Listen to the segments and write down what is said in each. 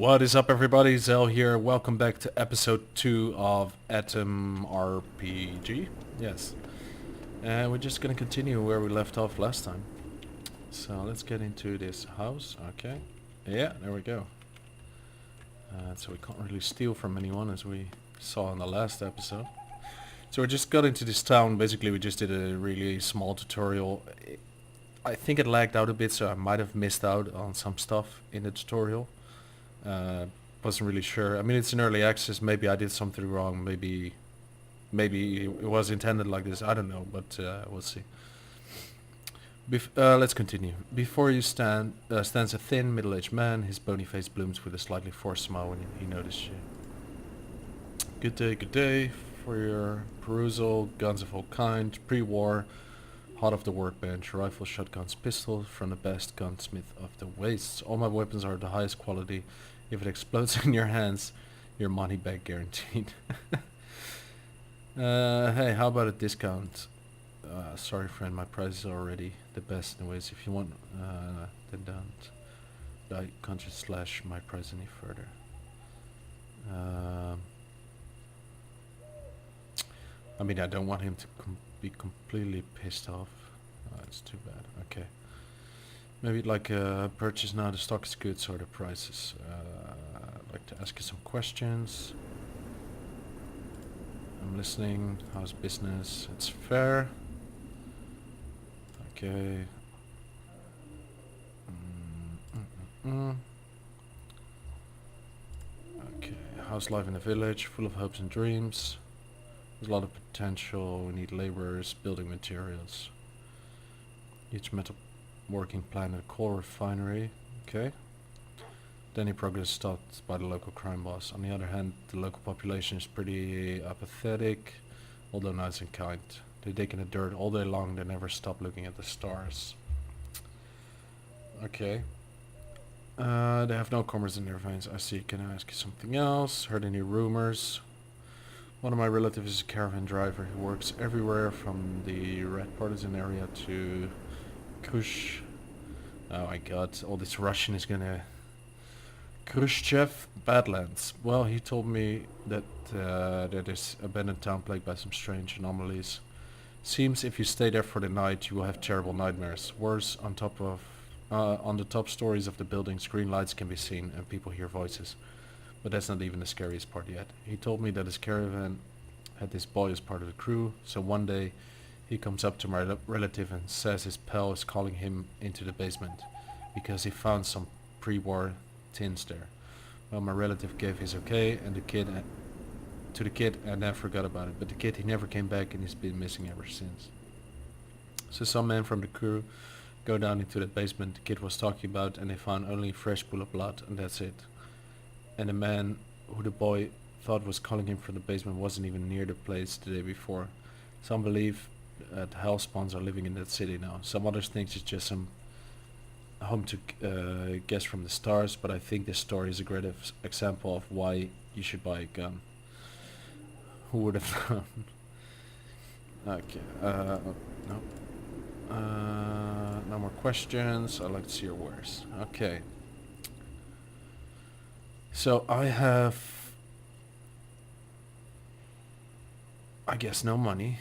What is up, everybody? Zell here. Welcome back to episode 2 of Atom RPG. Yes. And we're just gonna continue where we left off last time. So let's get into this house. Okay. Yeah, there we go. So we can't really steal from anyone, as we saw in the last episode. So we just got into this town. Basically, we just did a really small tutorial. I think it lagged out a bit, so I might have missed out on some stuff in the tutorial. Wasn't really sure. I mean, it's in early access. Maybe I did something wrong. Maybe it was intended like this. I don't know, but we'll see. Let's continue. Before you stands a thin, middle-aged man. His bony face blooms with a slightly forced smile when he notices you. Good day. For your perusal, guns of all kind, pre-war, hot off the workbench, rifles, shotguns, pistols from the best gunsmith of the wastes. All my weapons are of the highest quality. If it explodes in your hands, your money back guaranteed. Hey, how about a discount? Sorry friend, my prices are already the best anyways. If you want, then I can't just slash my price any further. I mean, I don't want him to be completely pissed off. That's too bad. Okay. Maybe like purchase now, the stock is good, so are the prices. I'd like to ask you some questions. I'm listening. How's business? It's fair. Okay. Okay. How's life in the village? Full of hopes and dreams. There's a lot of potential. We need laborers, building materials. Each metal working plant at a coal refinery. Okay. Any progress stopped by the local crime boss. On the other hand, the local population is pretty apathetic, although nice and kind. They dig in the dirt all day long. They never stop looking at the stars. Okay. They have no commerce in their veins. I see. Can I ask you something else? Heard any rumors? One of my relatives is a caravan driver who works everywhere from the red partisan area to Kush. Oh my god, all this Russian is gonna... Khrushchev Badlands. Well, he told me that there is abandoned town plagued by some strange anomalies. Seems if you stay there for the night, you will have terrible nightmares. Worse, on the top stories of the buildings, green lights can be seen and people hear voices. But that's not even the scariest part yet. He told me that his caravan had this boy as part of the crew, so one day he comes up to my relative and says his pal is calling him into the basement because he found some pre-war tins there. Well, my relative gave his okay and to the kid and then forgot about it, but the kid, he never came back and he's been missing ever since. So some men from the crew go down into the basement the kid was talking about and they found only a fresh pool of blood, and that's it. And the man who the boy thought was calling him from the basement wasn't even near the place the day before. Some believe that hell spawns are living in that city now. Some others think it's just some home to guess from the stars, but I think this story is a great example of why you should buy a gun. Who would have known? Okay, no. No more questions. I'd like to see your wares. Okay. So I have, I guess, no money.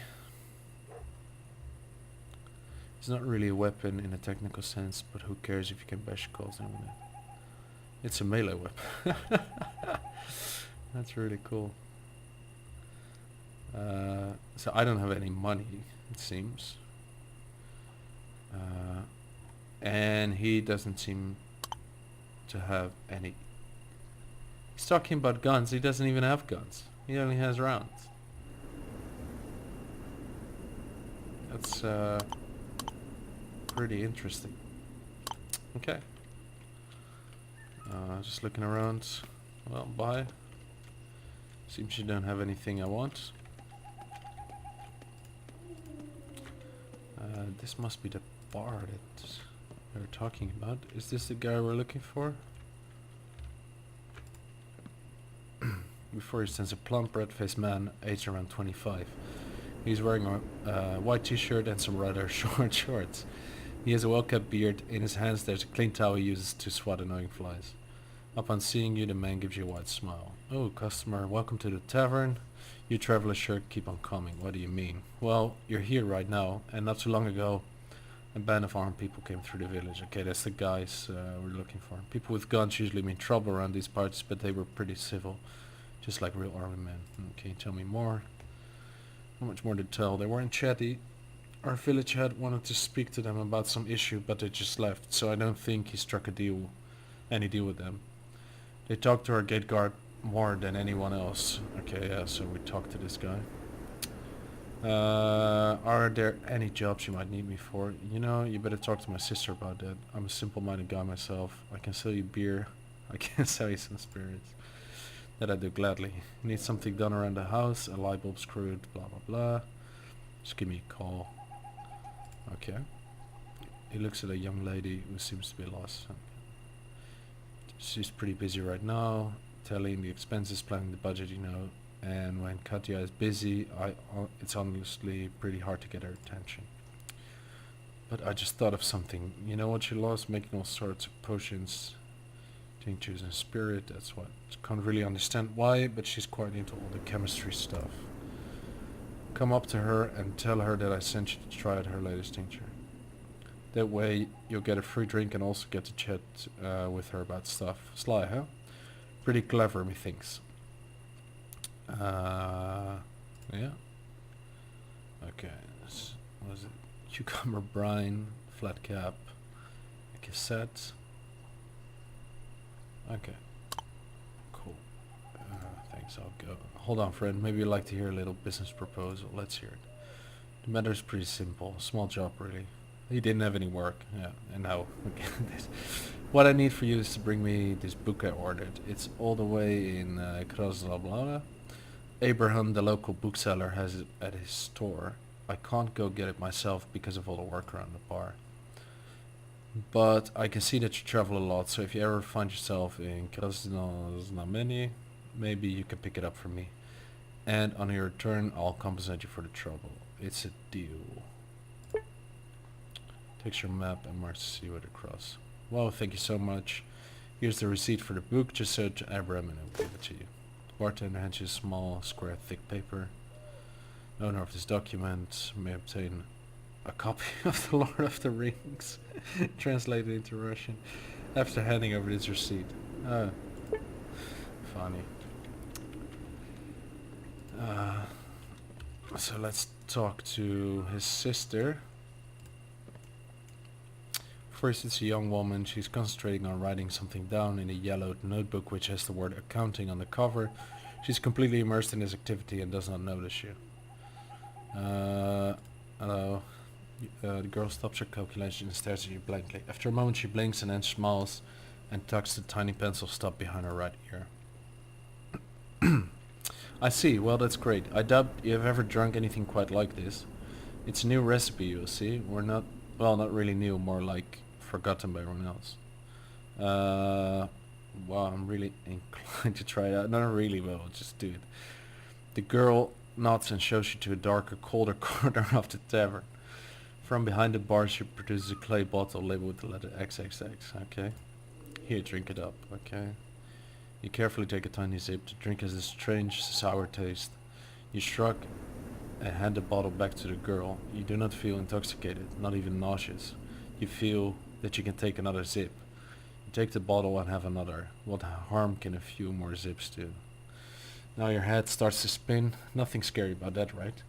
It's not really a weapon in a technical sense, but who cares if you can bash calls and everything. It's a melee weapon. That's really cool. So I don't have any money, it seems. And he doesn't seem to have any. He's talking about guns. He doesn't even have guns. He only has rounds. That's pretty interesting. Okay. Just looking around. Well, bye. Seems you don't have anything I want. This must be the bar that they're talking about. Is this the guy we're looking for? Before he stands a plump, red-faced man, aged around 25. He's wearing a white t-shirt and some rather short shorts. He has a well-kept beard. In his hands there's a clean towel he uses to swat annoying flies. Upon seeing you, the man gives you a wide smile. Oh, customer, welcome to the tavern. You traveler sure keep on coming. What do you mean? Well, you're here right now, and not too long ago, a band of armed people came through the village. Okay, that's the guys we're looking for. People with guns usually mean trouble around these parts, but they were pretty civil, just like real army men. Can you tell me more? Not much more to tell. They weren't chatty. Our village head wanted to speak to them about some issue, but they just left, so I don't think he struck any deal with them. They talked to our gate guard more than anyone else. Okay, yeah, so we talked to this guy. Are there any jobs you might need me for? You know, you better talk to my sister about that. I'm a simple-minded guy myself. I can sell you beer. I can sell you some spirits. That I do gladly. You need something done around the house, a light bulb screwed, blah blah blah. Just give me a call. Okay. He looks at a young lady who seems to be lost. She's pretty busy right now, telling the expenses, planning the budget, you know. And when Katya is busy, it's honestly pretty hard to get her attention. But I just thought of something. You know what she loves? Making all sorts of potions, tinctures and spirit. That's what. Can't really understand why, but she's quite into all the chemistry stuff. Come up to her and tell her that I sent you to try out her latest tincture. That way you'll get a free drink and also get to chat with her about stuff. Sly, huh? Pretty clever, methinks. Yeah. Okay. What is it? Cucumber brine, flat cap, a cassette. Okay. Cool. Thanks, I'll go. Hold on, friend. Maybe you'd like to hear a little business proposal. Let's hear it. The matter's pretty simple. Small job, really. He didn't have any work. Yeah, and now what I need for you is to bring me this book I ordered. It's all the way in Krasnodar. Abraham, the local bookseller, has it at his store. I can't go get it myself because of all the work around the bar. But I can see that you travel a lot, so if you ever find yourself in Krasnodar, maybe you can pick it up for me. And on your return, I'll compensate you for the trouble. It's a deal. Takes your map and marks the sea with a cross. Well, thank you so much. Here's the receipt for the book. Just search Abraham and I'll give it to you. Bartender hands you a small, square, thick paper. The owner of this document may obtain a copy of the Lord of the Rings, translated into Russian, after handing over this receipt. Funny. So let's talk to his sister. First, it's a young woman. She's concentrating on writing something down in a yellowed notebook which has the word accounting on the cover. She's completely immersed in this activity and does not notice you. Hello. The girl stops her calculation and stares at you blankly. After a moment she blinks and then smiles and tucks the tiny pencil stub behind her right ear. I see. Well, that's great. I doubt you have ever drunk anything quite like this. It's a new recipe, you'll see. We're not... Well, not really new, more like forgotten by everyone else. Wow, I'm really inclined to try that. Not really, but I'll just do it. The girl nods and shows you to a darker, colder corner of the tavern. From behind the bar she produces a clay bottle labeled with the letter XXX. Okay. Here, drink it up. Okay. You carefully take a tiny sip. The drink has a strange, sour taste. You shrug and hand the bottle back to the girl. You do not feel intoxicated, not even nauseous. You feel that you can take another zip. You take the bottle and have another. What harm can a few more zips do? Now your head starts to spin. Nothing scary about that, right?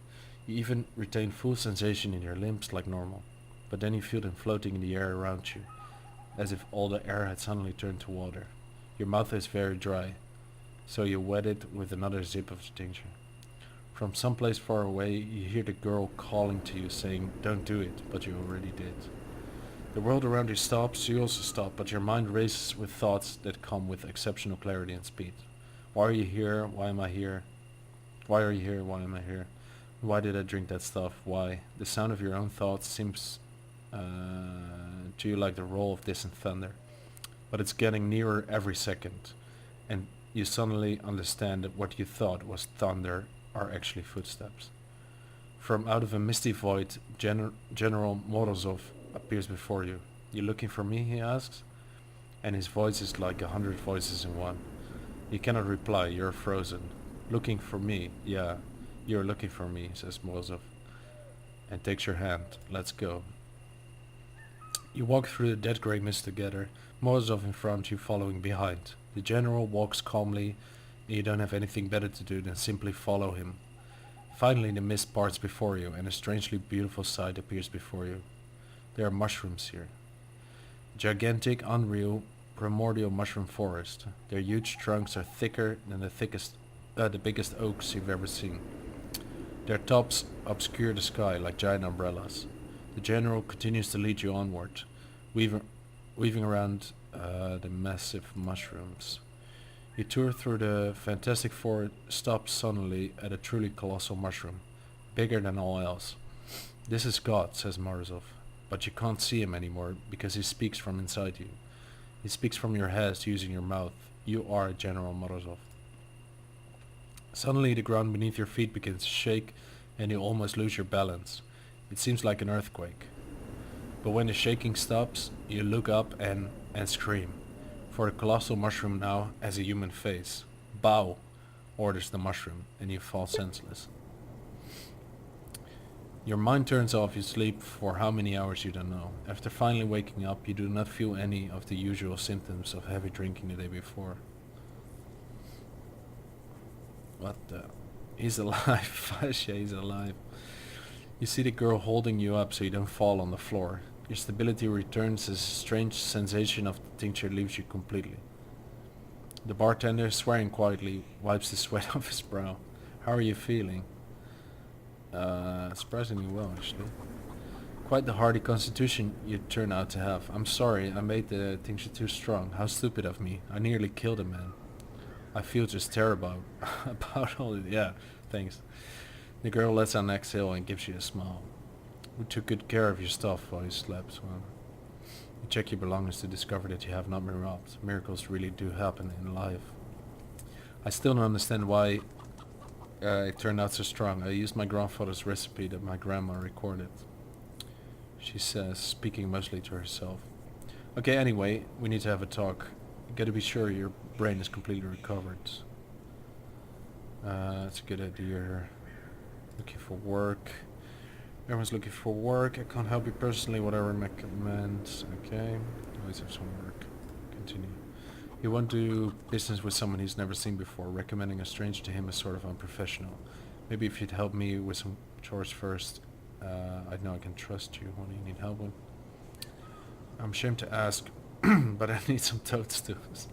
You even retain full sensation in your limbs like normal. But then you feel them floating in the air around you, as if all the air had suddenly turned to water. Your mouth is very dry, so you wet it with another zip of the tincture. From someplace far away, you hear the girl calling to you, saying, "Don't do it," but you already did. The world around you stops, you also stop, but your mind races with thoughts that come with exceptional clarity and speed. Why are you here? Why am I here? Why are you here? Why am I here? Why did I drink that stuff? Why? The sound of your own thoughts seems to you like the roll of distant thunder. But it's getting nearer every second, and you suddenly understand that what you thought was thunder are actually footsteps. From out of a misty void, General Morozov appears before you. "You looking for me?" he asks. and his voice is like 100 voices in one. You cannot reply, you're frozen. Looking for me, yeah, you're looking for me, says Morozov, and takes your hand. Let's go. You walk through the dead grey mist together, Morozov in front, you following behind. The general walks calmly, and you don't have anything better to do than simply follow him. Finally the mist parts before you, and a strangely beautiful sight appears before you. There are mushrooms here. Gigantic, unreal, primordial mushroom forest. Their huge trunks are thicker than the biggest oaks you've ever seen. Their tops obscure the sky like giant umbrellas. The general continues to lead you onward, weaving around the massive mushrooms. You tour through the fantastic forest, stop suddenly at a truly colossal mushroom, bigger than all else. This is God, says Morozov, but you can't see him anymore because he speaks from inside you. He speaks from your head using your mouth. You are General Morozov. Suddenly the ground beneath your feet begins to shake and you almost lose your balance. It seems like an earthquake. But when the shaking stops, you look up and scream. For the colossal mushroom now has a human face. Bow, orders the mushroom, and you fall senseless. Your mind turns off, you sleep for how many hours you don't know. After finally waking up, you do not feel any of the usual symptoms of heavy drinking the day before. What the... He's alive. Yeah, he's alive. You see the girl holding you up so you don't fall on the floor. Your stability returns as a strange sensation of the tincture leaves you completely. The bartender, swearing quietly, wipes the sweat off his brow. How are you feeling? Surprisingly well, actually. Quite the hardy constitution you turn out to have. I'm sorry, I made the tincture too strong. How stupid of me. I nearly killed a man. I feel just terrible about all it. Yeah, thanks. The girl lets out an exhale and gives you a smile. We took good care of your stuff while you slept. Well, you check your belongings to discover that you have not been robbed. Miracles really do happen in life. I still don't understand why it turned out so strong. I used my grandfather's recipe that my grandma recorded. She says, speaking mostly to herself. Okay, anyway, we need to have a talk. You gotta be sure your brain is completely recovered. That's a good idea. Looking for work. Everyone's looking for work. I can't help you personally, whatever I recommend. Okay, always have some work. Continue. You want to do business with someone he's never seen before. Recommending a stranger to him is sort of unprofessional. Maybe if you'd help me with some chores first, I know I can trust you. What do you need help with? I'm ashamed to ask, but I need some toadstools.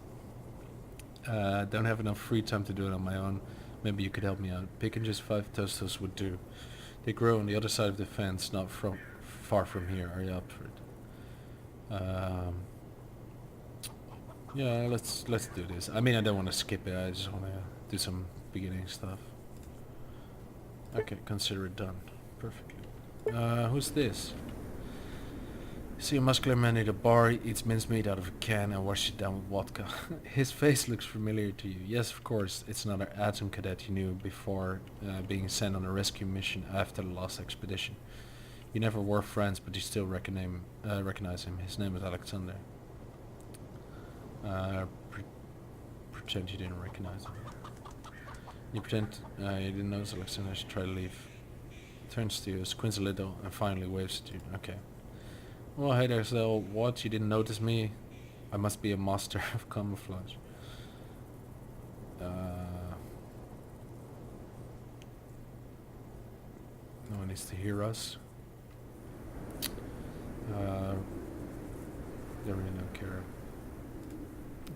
Don't have enough free time to do it on my own. Maybe you could help me out. Picking just 5 toadstools would do. They grow on the other side of the fence, not far from here. Are you up for it? Yeah, let's do this. I mean, I don't want to skip it. I just want to do some beginning stuff. Okay, consider it done. Perfectly. Who's this? See a muscular man at a bar, eats mincemeat out of a can and washes it down with vodka. His face looks familiar to you. Yes, of course, it's another Atom cadet you knew before being sent on a rescue mission after the last expedition. You never were friends, but you still recognize him. His name is Alexander. Pretend you didn't recognize him. You pretend you didn't notice Alexander. I should try to leave. Turns to you, squints a little, and finally waves at you. Okay. Well, hey there, so what? You didn't notice me? I must be a master of camouflage. No one needs to hear us. They really don't care.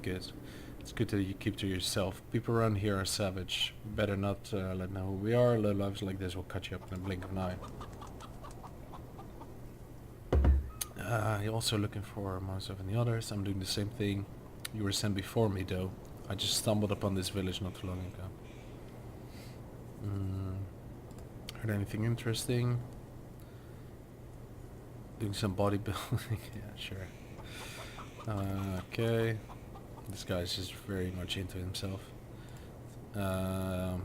Good. It's good that you keep to yourself. People around here are savage. Better not let know who we are. Low lives like this will cut you up in a blink of an eye. You're also looking for Morozov and the others. I'm doing the same thing. You were sent before me, though. I just stumbled upon this village not too long ago. Heard anything interesting? Doing some bodybuilding? Yeah, sure. Okay. This guy's just very much into himself. Learn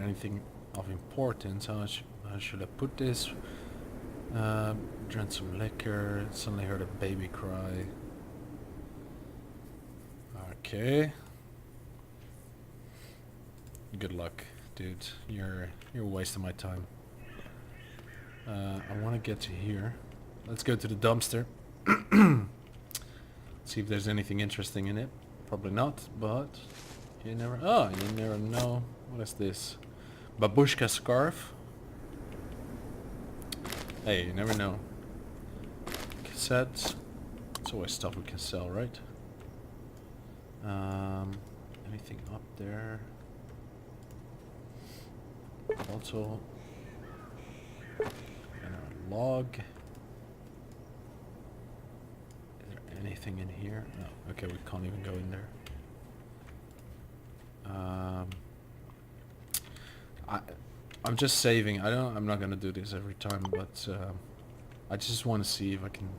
anything of importance? How should I put this? Drank some liquor, suddenly heard a baby cry. Okay. Good luck, dude. You're wasting my time. I want to get to here. Let's go to the dumpster. See if there's anything interesting in it. Probably not, but you never. Oh, you never know. What is this? Babushka scarf. Hey, you never know. Cassettes. It's always stuff we can sell, right? Anything up there? Also, and a log. Is there anything in here? No. Okay, we can't even go in there. I'm just saving. I'm not gonna do this every time, but I just want to see if I can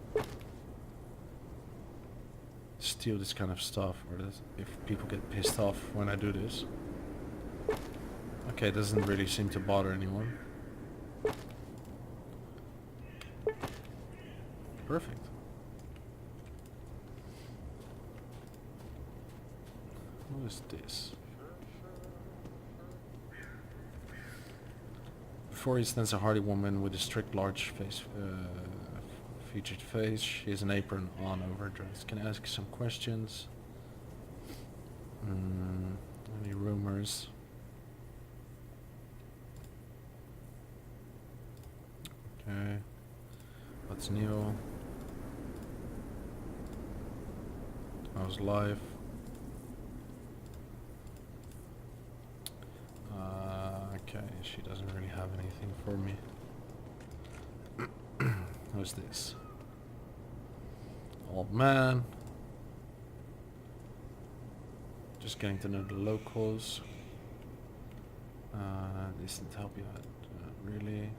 steal this kind of stuff, or if people get pissed off when I do this. Okay, it doesn't really seem to bother anyone. Perfect. What is this? Before he stands a hardy woman with a strict, large face, featured face. She has an apron on over her dress. Can I ask you some questions? Any rumors? Okay. What's new? How's life? Okay, she doesn't really have anything for me. Who's this? Old man. Just getting to know the locals. This didn't help you out, really.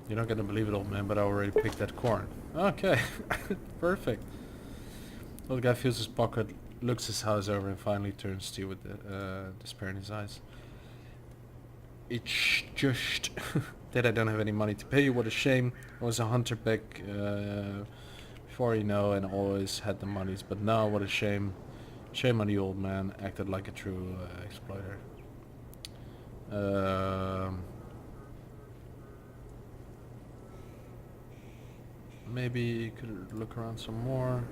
You're not gonna believe it, old man, but I already picked that corn. Okay, perfect. Well, the guy feels his pocket, looks his house over, and finally turns to you with despair in his eyes. It's just that I don't have any money to pay you. What a shame. I was a hunter back before, you know, and always had the monies. But now, what a shame. Shame on the old man. Acted like a true exploiter. Maybe you could look around some more.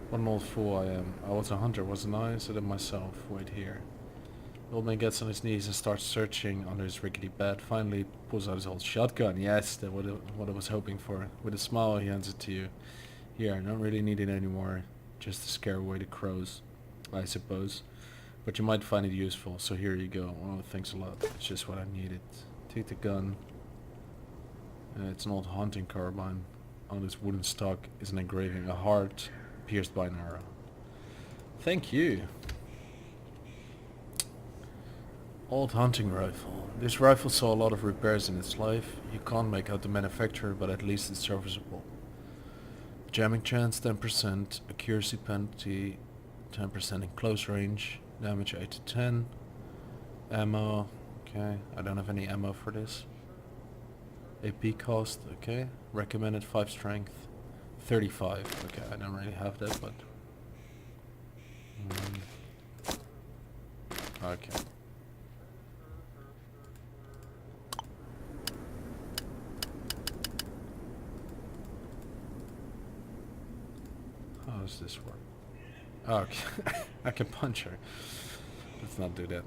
What an old fool I am. I was a hunter, wasn't I? Said it myself. Wait here. The old man gets on his knees and starts searching under his rickety bed. Finally pulls out his old shotgun. Yes, that's what I was hoping for. With a smile he hands it to you. Here, I don't really need it anymore. Just to scare away the crows, I suppose. But you might find it useful, so here you go. Oh, thanks a lot. It's just what I needed. Take the gun. It's an old hunting carbine. On its wooden stock is an engraving, a heart pierced by an arrow. Thank you. Old hunting rifle. This rifle saw a lot of repairs in its life. You can't make out the manufacturer, but at least it's serviceable. Jamming chance 10%, accuracy penalty 10% in close range, damage 8 to 10, ammo, okay, I don't have any ammo for this. AP cost, okay, recommended 5 strength, 35, okay, I don't really have that, but... okay. How does this work? Okay, I can punch her. Let's not do that.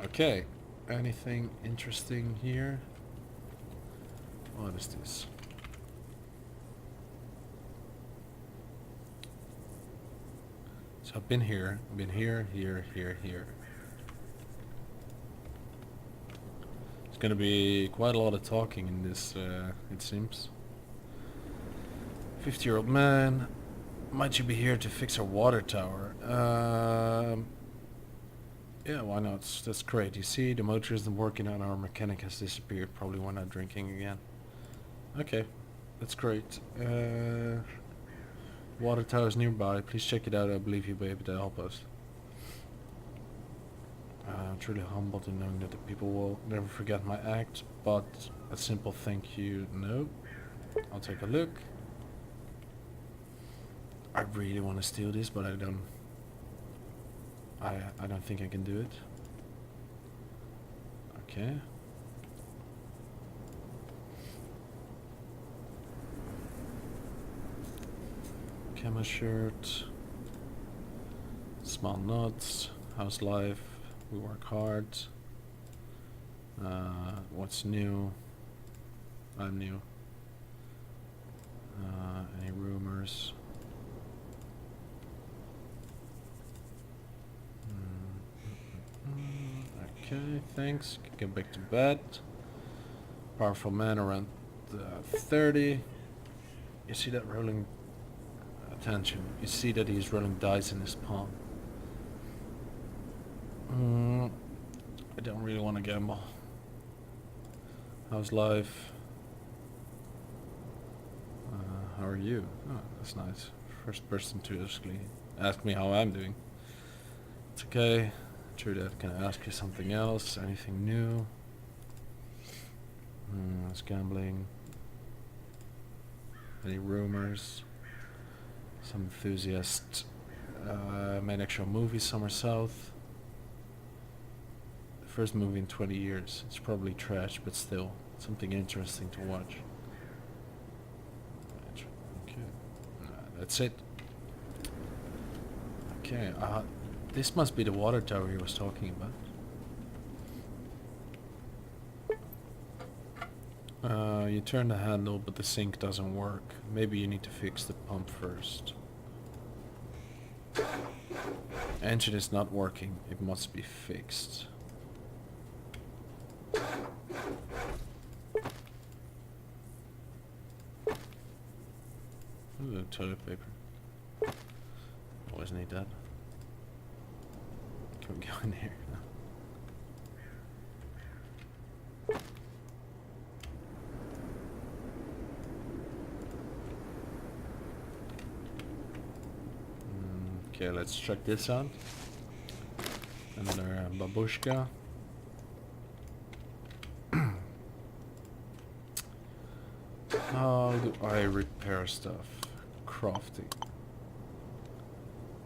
Okay, anything interesting here? What is this? So I've been here, here. It's gonna be quite a lot of talking in this, it seems. 50-year-old man. Might you be here to fix our water tower? Yeah, why not? That's great. You see, the motor isn't working and our mechanic has disappeared. Probably we're not drinking again. Okay, that's great. Water tower is nearby. Please check it out. I believe you'll be able to help us. I'm truly humbled in knowing that the people will never forget my act, but a simple thank you, no. I'll take a look. I really want to steal this, but I don't think I can do it. Okay. Camo shirt. Small nuts. How's life? We work hard. What's new? I'm new. Any rumors? Okay, thanks. Can get back to bed. Powerful man around 30. You see that rolling... Attention. You see that he's rolling dice in his palm. I don't really want to gamble. How's life? How are you? Oh, that's nice. First person to actually ask me how I'm doing. It's okay. True that. Can I ask you something else? Anything new? It's gambling. Any rumors? Some enthusiast made actual movie somewhere south. The first movie in 20 years. It's probably trash, but still something interesting to watch. Okay, that's it. Okay, this must be the water tower he was talking about. You turn the handle, but the sink doesn't work. Maybe you need to fix the pump first. Engine is not working. It must be fixed. Ooh, toilet paper. Always need that. Can we go in here? No. Okay, let's check this out. Another babushka. How do I repair stuff? Crafting.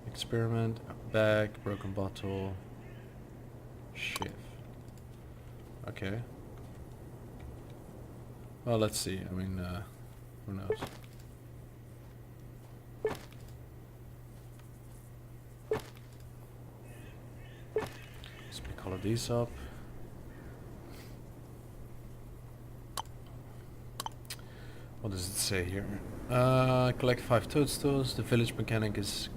Experiment, a bag, broken bottle, shift. Okay. Well, let's see. I mean, who knows? Let's pick all of these up. What does it say here? Collect 5 toadstools. The village mechanic is...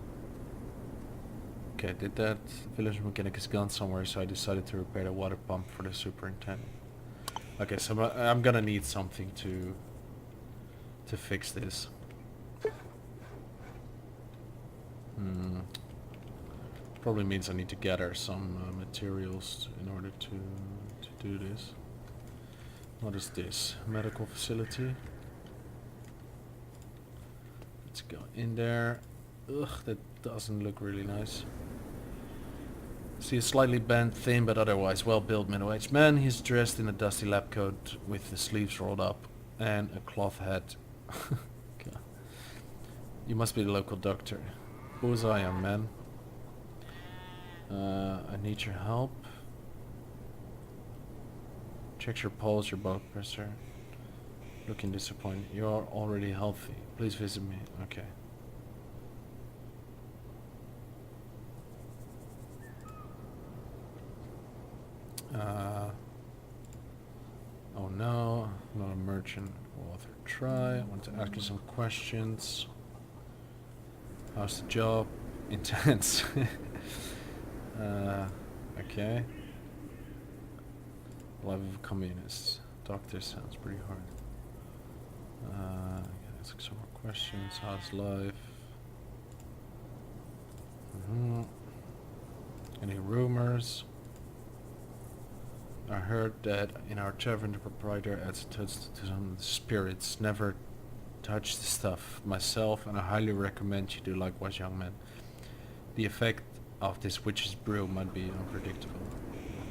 Okay, did that. The village mechanic is gone somewhere, so I decided to repair the water pump for the superintendent. Okay, so I'm gonna need something to fix this. Probably means I need to gather some materials in order to do this. What is this? Medical facility. Let's go in there. Ugh, that doesn't look really nice. See a slightly bent, thin, but otherwise well-built middle-aged man. He's dressed in a dusty lab coat with the sleeves rolled up and a cloth hat. God. You must be the local doctor. Bullseye, young man. I need your help. Check your pulse, your blood pressure. Looking disappointed. You are already healthy. Please visit me. Okay. Oh no, I'm not a merchant. Author, try. I want to ask you some questions. How's the job? Intense. Okay. Life of a communist. Doctor sounds pretty hard. Ask some more questions. How's life? Any rumors? I heard that in our tavern the proprietor adds a toast to some of the spirits. Never touch the stuff myself, and I highly recommend you do likewise, young man. The effect of this witch's brew might be unpredictable.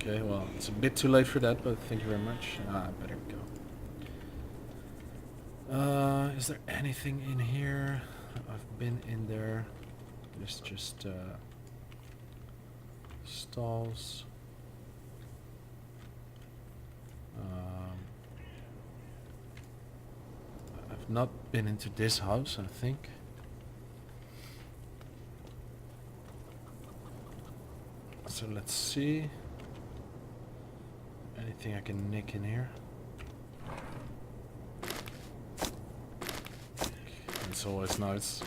Okay, well, it's a bit too late for that, but thank you very much. I better go. Is there anything in here? I've been in there. There's just stalls. I've not been into this house, I think. So let's see. Anything I can nick in here? It's always nice.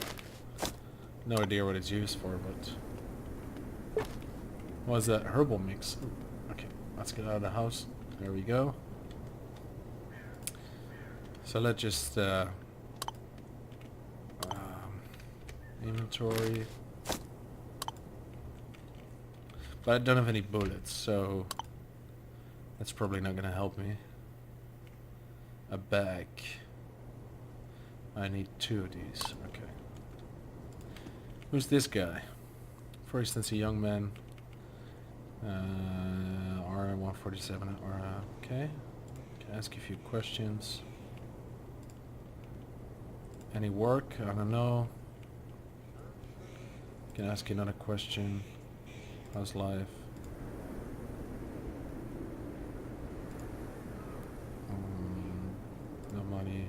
No idea what it's used for, but... What is that? Herbal mix. Ooh, okay, let's get out of the house. There we go. So let's just... inventory. But I don't have any bullets, so... That's probably not gonna help me. A bag. I need 2 of these. Okay. Who's this guy? For instance, a young man. R147. Okay. Can I ask you a few questions? Any work? I don't know. Can I ask you another question? How's life? No money.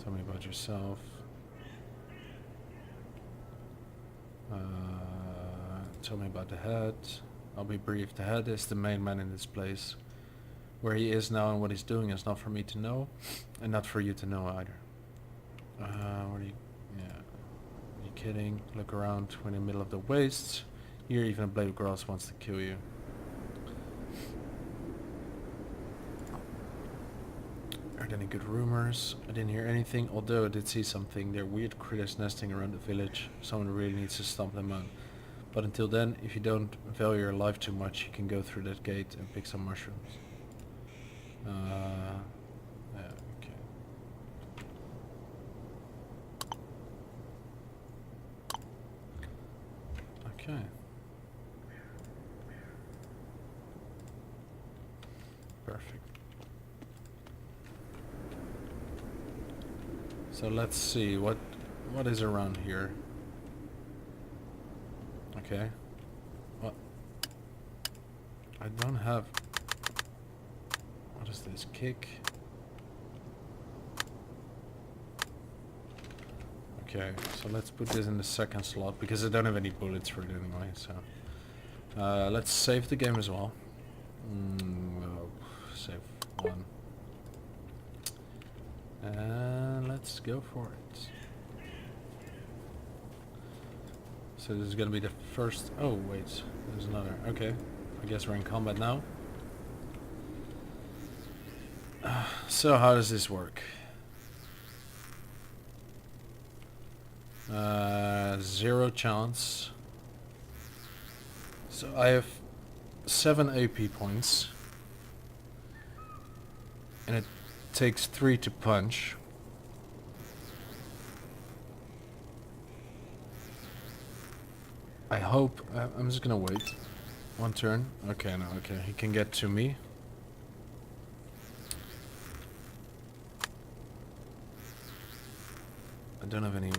Tell me about yourself. Tell me about the head. I'll be brief. The head is the main man in this place. Where he is now and what he's doing is not for me to know, and not for you to know either. What are you? Yeah. Are you kidding? Look around. We're in the middle of the wastes. Here, even a blade of grass wants to kill you. Heard any good rumors? I didn't hear anything, although I did see something. There are weird critters nesting around the village. Someone really needs to stomp them out. But until then, if you don't value your life too much, you can go through that gate and pick some mushrooms. Yeah, okay. Okay. Perfect. So let's see what is around here. Okay. What? I don't have. What is this? Kick. Okay, so let's put this in the second slot because I don't have any bullets for it anyway. So let's save the game as well. Save 1. And let's go for it. So this is gonna be the first... Oh wait, there's another. Okay, I guess we're in combat now. So how does this work? 0 chance. So I have 7 AP points. And it takes 3 to punch. I hope... I'm just gonna wait. 1 turn. Okay, no, okay. He can get to me. I don't have any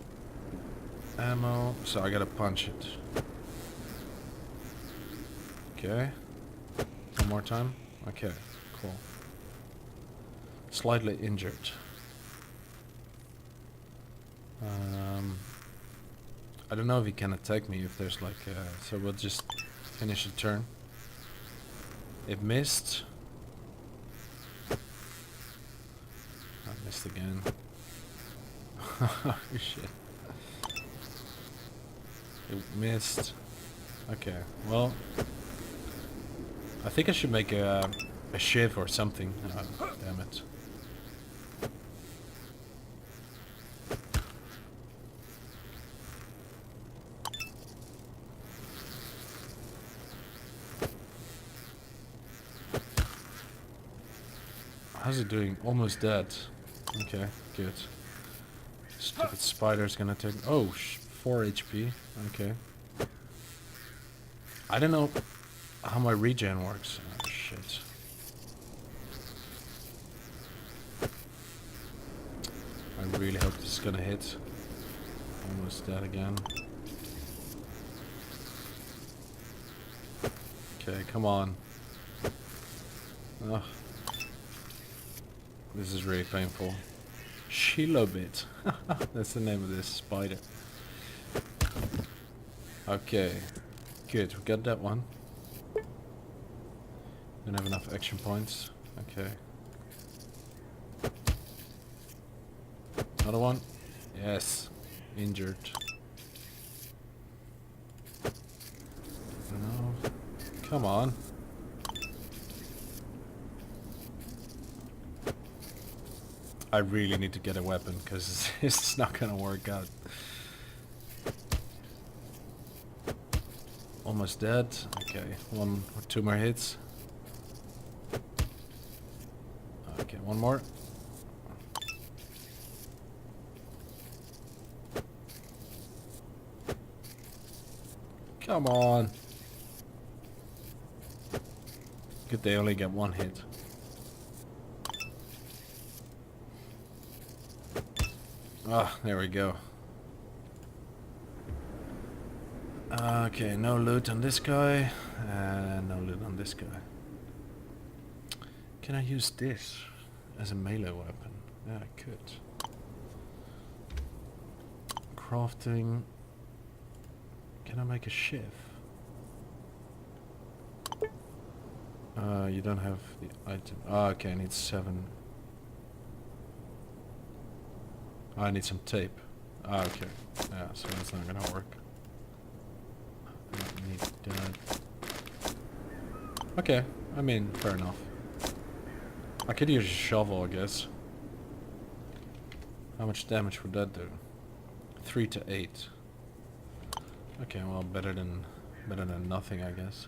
ammo, so I gotta punch it. Okay. 1 more time. Okay, cool. Slightly injured. I don't know if he can attack me if there's like... so we'll just finish the turn. It missed. I missed again. Oh shit. It missed. Okay, well... I think I should make a shiv or something. Damn it. How's it doing? Almost dead. Okay, good. Stupid spider's gonna take... Oh, 4 HP. Okay. I don't know how my regen works. Oh shit. I really hope this is gonna hit. Almost dead again. Okay, come on. Ugh. This is really painful. Shilobit. That's the name of this spider. Okay. Good, we got that one. Don't have enough action points. Okay. Another one. Yes. Injured. No. Come on. I really need to get a weapon because it's not gonna work out. Almost dead. Okay, one or two more hits. Okay, one more. Come on. Good, they only get one hit. Ah, there we go. Okay, no loot on this guy, and no loot on this guy. Can I use this as a melee weapon? Yeah, I could. Crafting. Can I make a shiv? You don't have the item. Ah, okay, I need 7. Oh, I need some tape. Ah, okay. Yeah, so that's not gonna work. I don't need that. Okay, I mean, fair enough. I could use a shovel, I guess. How much damage would that do? 3 to 8. Okay, well, better than nothing, I guess.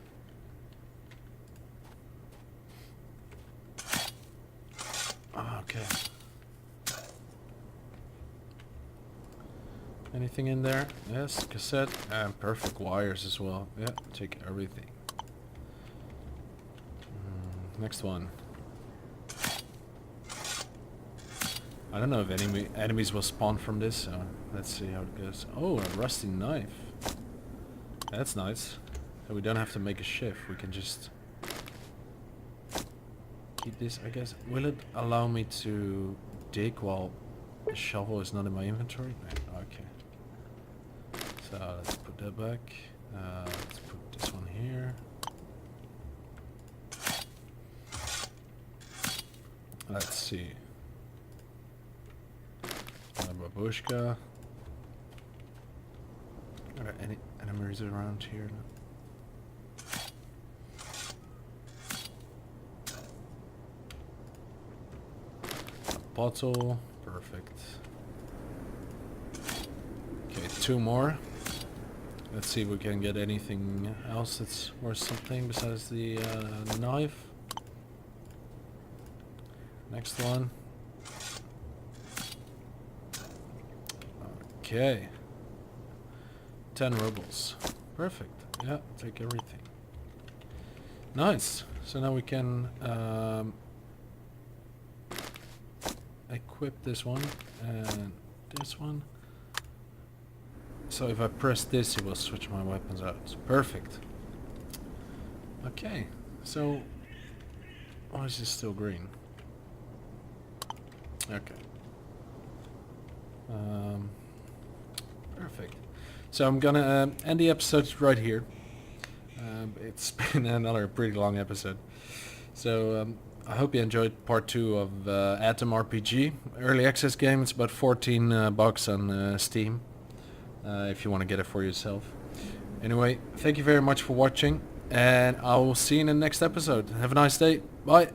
Okay. Anything in there? Yes, cassette and perfect wires as well. Yeah, take everything. Next one. I don't know if enemies will spawn from this, so let's see how it goes. Oh, a rusty knife. That's nice. So we don't have to make a shift. We can just keep this, I guess. Will it allow me to dig while the shovel is not in my inventory? No, okay. So let's put that back. Let's put this one here. Let's see. Babushka. Are there any enemies around here? A bottle. Perfect. Okay, 2 more. Let's see if we can get anything else that's worth something besides the knife. Next one. Okay. 10 rubles. Perfect. Yeah, take everything. Nice. So now we can equip this one and this one. So if I press this, it will switch my weapons out. Perfect. Okay. So why is this still green? Okay. Perfect. So I'm gonna end the episode right here. It's been another pretty long episode. So I hope you enjoyed part 2 of Atom RPG. Early access game. It's about 14 bucks on Steam. If you want to get it for yourself. Anyway, thank you very much for watching. And I will see you in the next episode. Have a nice day. Bye.